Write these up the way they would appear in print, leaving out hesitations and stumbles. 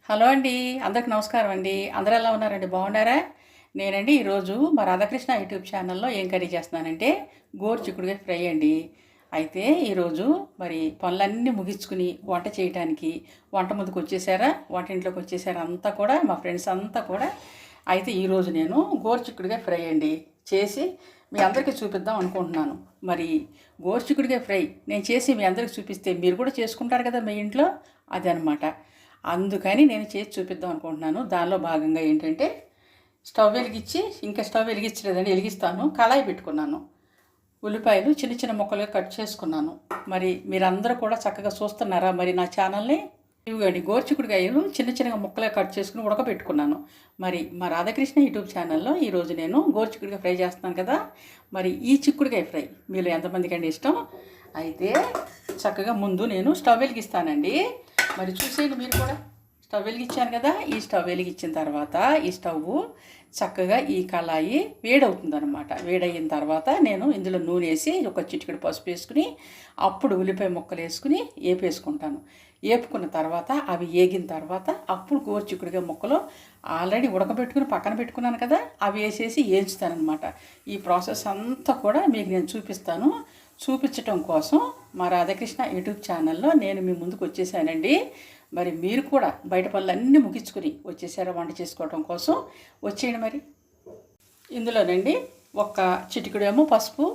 Hello అండి. అందరికి నమస్కారం అండి. అందరూ ఎలా ఉన్నారండి? బాగున్నారా? నేనండి ఈరోజు మా రాధాకృష్ణ యూట్యూబ్ ఛానల్లో ఏం కర్రీ చేస్తున్నానంటే గోరుచిక్కుడుకాయ ఫ్రై అండి. అయితే ఈరోజు మరి పనులన్నీ ముగించుకుని వంట చేయడానికి వంట ముందుకు వచ్చేసారా, వంటింట్లోకి వచ్చేసారా అంతా కూడా మా ఫ్రెండ్స్ అంతా కూడా. అయితే ఈరోజు నేను గోరుచిక్కుడుకాయ ఫ్రై అండి చేసి మీ అందరికీ చూపిద్దాం అనుకుంటున్నాను. మరి గోరుచిక్కుడుకాయ ఫ్రై నేను చేసి మీ అందరికి చూపిస్తే మీరు కూడా చేసుకుంటారు కదా మీ ఇంట్లో, అది అనమాట. అందుకని నేను చేసి చూపిద్దాం అనుకుంటున్నాను. దానిలో భాగంగా ఏంటంటే స్టవ్ వెలిగించి, ఇంకా స్టవ్ వెలిగించలేదండి, వెలిగిస్తాను. కళాయి పెట్టుకున్నాను. ఉల్లిపాయలు చిన్న చిన్న ముక్కలుగా కట్ చేసుకున్నాను. మరి మీరందరూ కూడా చక్కగా చూస్తున్నారా మరి నా ఛానల్ని? ఇవిగండి గోరుచిక్కుడుకాయలు చిన్న చిన్నగా ముక్కలుగా కట్ చేసుకుని ఉడకబెట్టుకున్నాను. మరి మా రాధాకృష్ణ యూట్యూబ్ ఛానల్లో ఈరోజు నేను గోరుచిక్కుడుకాయ ఫ్రై చేస్తున్నాను కదా. మరి ఈ చిక్కుడుకాయ ఫ్రై మీలో ఎంతమందికి అండి ఇష్టం? అయితే చక్కగా ముందు నేను స్టవ్ వెలిగిస్తానండి. మరి చూసేయండి మీరు కూడా. స్టవ్ వెలిగించాను కదా. ఈ స్టవ్ వెలిగించిన తర్వాత ఈ స్టవ్ చక్కగా ఈ కళాయి వేడవుతుందనమాట. వేడయిన తర్వాత నేను ఇందులో నూనె వేసి ఒక చిటికెడు పసుపు వేసుకుని అప్పుడు ఉల్లిపాయ ముక్కలు వేసుకుని వేపేసుకుంటాను. వేపుకున్న తర్వాత అవి వేగిన తర్వాత అప్పుడు గోరుచిక్కుడుకాయ ముక్కలు ఆల్రెడీ ఉడకబెట్టుకుని పక్కన పెట్టుకున్నాను కదా, అవి వేసేసి వేయించుతానమాట. ఈ ప్రాసెస్ అంతా కూడా మీకు నేను చూపిస్తాను. చూపించటం కోసం మా రాధాకృష్ణ యూట్యూబ్ ఛానల్లో నేను మీ ముందుకు వచ్చేసానండి. మరి మీరు కూడా బయట పనులన్నీ ముగించుకుని వచ్చేసారా వంట చేసుకోవడం కోసం? వచ్చేయండి మరి. ఇందులోనండి ఒక చిటికెడేమో పసుపు,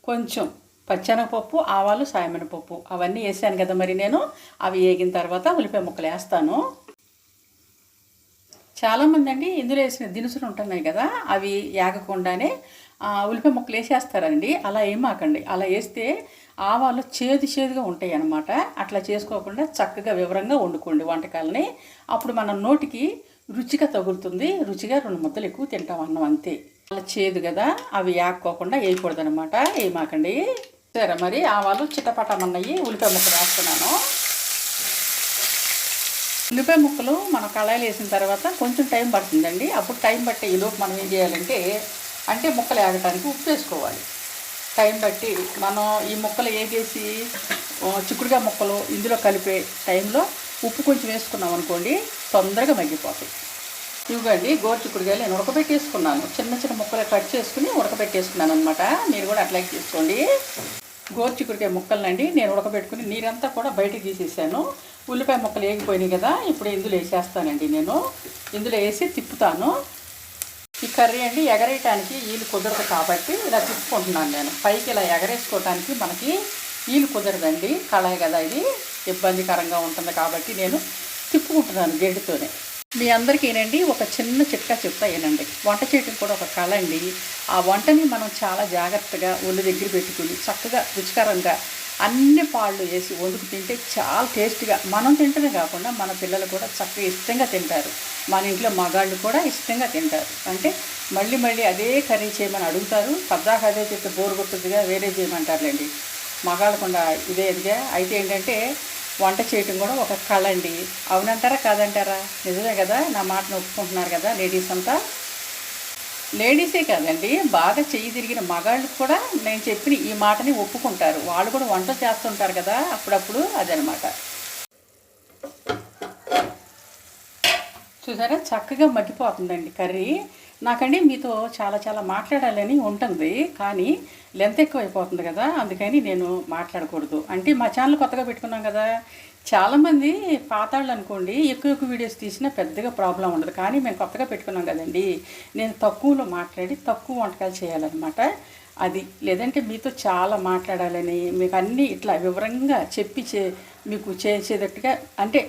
కొంచెం పచ్చెనగపప్పు, ఆవాలు, సాయమినపప్పు అవన్నీ వేసాను కదా. మరి నేను అవి వేగిన తర్వాత ఉల్లిపాయ ముక్కలు వేస్తాను. చాలామంది అండి ఇందులో వేసిన దినుసులు ఉంటున్నాయి కదా, అవి వేగకుండానే ఉల్లిపాయ ముక్కలు వేసేస్తారండి. అలా ఏమాకండి. అలా వేస్తే ఆవాలు చేదుగా ఉంటాయి అన్నమాట. అట్లా చేసుకోకుండా చక్కగా వివరంగా వండుకోండి వంటకాలని. అప్పుడు మన నోటికి రుచిగా తగులుతుంది. రుచిగా 2 ముద్దలు ఎక్కువ తింటాం అన్నం, అంతే. అలా చేదు కదా, అవి వేగకోకుండా వేయకూడదు అనమాట. ఏమాకండి. సరే మరి ఆవాలు చిట్టపటమన్నాయి. ఉల్లిపాయ ముక్కలు వేస్తున్నాను. ఉల్లిపాయ ముక్కలు మనం కళాయిలు వేసిన తర్వాత కొంచెం టైం పడుతుందండి. అప్పుడు టైం బట్టి ఈలోపు మనం ఏం చేయాలంటే ముక్కలు వేగటానికి ఉప్పు వేసుకోవాలి. టైం బట్టి మనం ఈ ముక్కలు వేగేసి చిక్కుడుకాయ ముక్కలు ఇందులో కలిపే టైంలో ఉప్పు కొంచెం వేసుకున్నాం అనుకోండి, తొందరగా మగ్గిపోతాయి. ఇవ్వండి గోరుచిక్కుడుకాయలు నేను ఉడకబెట్టేసుకున్నాను. చిన్న చిన్న ముక్కలు కట్ చేసుకుని ఉడకబెట్టేసుకున్నాను అనమాట. మీరు కూడా అట్లాగే చేసుకోండి. గోరుచిక్కుడుకాయ ముక్కలనండి నేను ఉడకబెట్టుకుని నీరంతా కూడా బయటికి తీసేసాను. ఉల్లిపాయ ముక్కలు వేగిపోయినాయి కదా, ఇప్పుడు ఇందులో వేసేస్తానండి. నేను ఇందులో వేసి తిప్పుతాను. ఈ కర్రీ అండి ఎగరేయటానికి వీలు కుదరదు కాబట్టి ఇలా తిప్పుకుంటున్నాను నేను. పైకి ఇలా ఎగరేసుకోవటానికి మనకి వీలు కుదరదండి. కళాయి కదా, ఇది ఇబ్బందికరంగా ఉంటుంది కాబట్టి నేను తిప్పుకుంటున్నాను గెడ్డుతోనే. మీ అందరికీ ఏనండి ఒక చిన్న చిట్కా చెప్తా ఏనండి. వంట చేయటం కూడా ఒక కళ అండి. ఆ వంటని మనం చాలా జాగ్రత్తగా ఒళ్ళు దగ్గర పెట్టుకుని చక్కగా రుచికరంగా అన్ని పాళ్ళు వేసి వండుకు తింటే చాలా టేస్ట్గా మనం తింటమే కాకుండా మన పిల్లలు కూడా చక్కగా ఇష్టంగా తింటారు. మన ఇంట్లో మగాళ్ళు కూడా ఇష్టంగా తింటారు. అంటే మళ్ళీ మళ్ళీ అదే కర్రీ చేయమని అడుగుతారు. పద్దాక అదే చెప్తే బోరు కొట్టుదిగా వేరే చేయమంటారులేండి. మగాళ్ళకుండా ఇదిగా. అయితే ఏంటంటే వంట చేయటం కూడా ఒక కళ అండి. అవునంటారా కాదంటారా? నిజమే కదా, నా మాటను ఒప్పుకుంటున్నారు కదా లేడీస్ అంతా. లేడీసే కాదండి, బాగా చెయ్యి తిరిగిన మగాళ్ళు కూడా నేను చెప్పిన ఈ మాటని ఒప్పుకుంటారు. వాళ్ళు కూడా వంట చేస్తుంటారు కదా అప్పుడప్పుడు, అదనమాట. చూసారా చక్కగా మగ్గిపోతుందండి కర్రీ. నాకండి మీతో చాలా చాలా మాట్లాడాలని ఉంటుంది, కానీ లెంత్ ఎక్కువ అయిపోతుంది కదా, అందుకని నేను మాట్లాడకూడదు. అంటే మా ఛానల్ కొత్తగా పెట్టుకున్నాం కదా, చాలామంది పాతాళ్ళు అనుకోండి ఎక్కువ వీడియోస్ తీసినా పెద్దగా ప్రాబ్లం ఉండదు. కానీ మేము కొత్తగా పెట్టుకున్నాం కదండి, నేను తక్కువలో మాట్లాడి తక్కువ వంటకాలు చేయాలన్నమాట. అది లేదంటే మీతో చాలా మాట్లాడాలని, మీకు అన్నీ ఇట్లా వివరంగా చెప్పి మీకు చేసేటట్టుగా, అంటే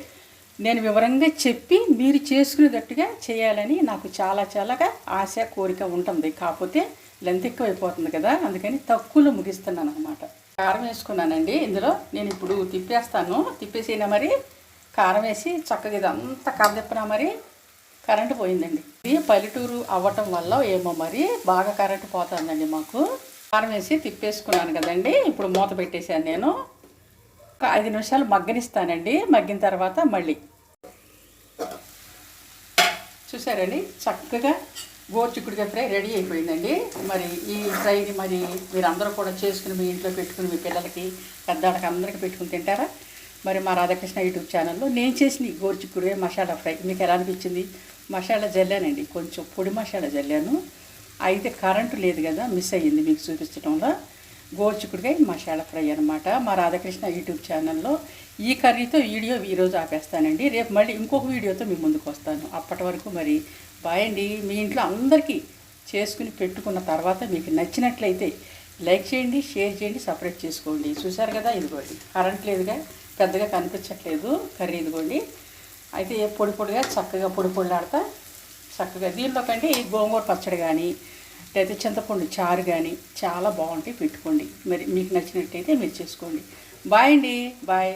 నేను వివరంగా చెప్పి మీరు చేసుకునేటట్టుగా చేయాలని నాకు చాలా చాలాగా ఆశ కోరిక ఉంటుంది. కాకపోతే లెంత్ ఎక్కువ అయిపోతుంది కదా, అందుకని తక్కువలో ముగిస్తున్నాను అనమాట. కారం వేసుకున్నానండి ఇందులో. నేను ఇప్పుడు తిప్పేస్తాను. తిప్పేసినా మరి కారం వేసి చక్కగా ఇదంతా కలదిప్పినా మరి కరెంటు పోయిందండి. ఇది పల్లెటూరు అవ్వటం వల్ల ఏమో మరి బాగా కరెంటు పోతుందండి మాకు. కారం వేసి తిప్పేసుకున్నాను కదండి. ఇప్పుడు మూత పెట్టేశాను నేను. ఒక 5 నిమిషాలు మగ్గనిస్తానండి. మగ్గిన తర్వాత మళ్ళీ చూసారండి చక్కగా గోరుచిక్కుడుకాయ ఫ్రై రెడీ అయిపోయిందండి. మరి ఈ ఫ్రైని మరి మీరందరూ కూడా చేసుకుని మీ ఇంట్లో పెట్టుకుని మీ పిల్లలకి పెద్దవాళ్ళకి అందరికీ పెట్టుకుని తింటారా? మరి మా రాధాకృష్ణ యూట్యూబ్ ఛానల్లో నేను చేసిన ఈ గోరుచిక్కుడుకాయ మసాలా ఫ్రై మీకు ఎలా అనిపించింది? మసాలా జల్లానండి, కొంచెం పొడి మసాలా జల్లాను. అయితే కరెంటు లేదు కదా, మిస్ అయ్యింది మీకు చూపించడంలో. గోరుచిక్కుడుకాయ మసాలా ఫ్రై అనమాట మా రాధాకృష్ణ యూట్యూబ్ ఛానల్లో. ఈ కర్రీతో వీడియో ఈరోజు ఆపేస్తానండి. రేపు మళ్ళీ ఇంకొక వీడియోతో మీ ముందుకు వస్తాను. అప్పటి వరకు మరి బాయ్ అండి. మీ ఇంట్లో అందరికీ చేసుకుని పెట్టుకున్న తర్వాత మీకు నచ్చినట్లయితే లైక్ చేయండి, షేర్ చేయండి, సపరేట్ చేసుకోండి. చూసారు కదా, ఇదిగోండి కరెంట్ లేదుగా, పెద్దగా కనిపించట్లేదు కర్రీ. ఇదిగోండి అయితే పొడి పొడిగా చక్కగా పొడి పొడిలాడతా చక్కగా. దీనిలో కంటే ఈ గోంగూర పచ్చడి కానీ లేదా చింతపండు చారు కానీ చాలా బాగుంటాయి, పెట్టుకోండి. మరి మీకు నచ్చినట్టయితే మీరు చేసుకోండి. బాయ్ అండి, బాయ్.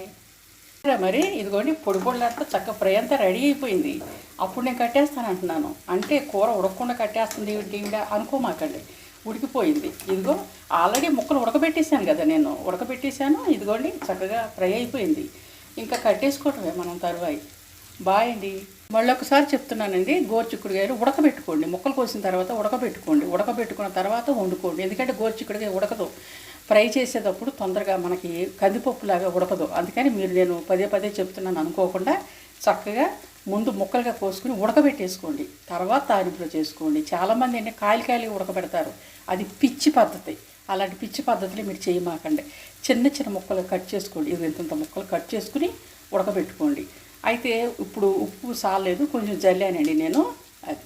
మరి ఇదిగోండి పొడి పొడిలాడితే చక్కగా ఫ్రై అంతా రెడీ అయిపోయింది. అప్పుడు నేను కట్టేస్తాను అంటున్నాను, అంటే కూర ఉడకకుండా కట్టేస్తుంది ఏంటి అనుకోమాకండి, ఉడికిపోయింది. ఇదిగో ఆల్రెడీ ముక్కలు ఉడకబెట్టేశాను కదా, నేను ఉడకబెట్టేశాను. ఇదిగోండి చక్కగా ఫ్రై అయిపోయింది, ఇంకా కట్టేసుకోవటమే మనం తరువాయి. బాయ్ అండి. మళ్ళీ ఒకసారి చెప్తున్నానండి, గోరుచిక్కుడుకాయలు ఉడకబెట్టుకోండి. ముక్కలు కోసిన తర్వాత ఉడకబెట్టుకోండి. ఉడకబెట్టుకున్న తర్వాత వండుకోండి. ఎందుకంటే గోరుచిక్కుడుకాయ ఉడకదు, ఫ్రై చేసేటప్పుడు తొందరగా మనకి కందిపప్పులాగా ఉడకదు. అందుకని నేను పదే పదే చెప్తున్నాను అనుకోకుండా చక్కగా ముందు ముక్కలుగా కోసుకుని ఉడకబెట్టేసుకోండి, తర్వాత తాలింపులో చేసుకోండి. చాలామంది ఏంటంటే కాయలు ఉడకబెడతారు, అది పిచ్చి పద్ధతి. అలాంటి పిచ్చి పద్ధతులు మీరు చేయమాకండి. చిన్న చిన్న ముక్కలు కట్ చేసుకోండి. ఇది ఇంత ముక్కలు కట్ చేసుకుని ఉడకబెట్టుకోండి. అయితే ఇప్పుడు ఉప్పు సాలేదు, కొంచెం జల్లానండి నేను. అది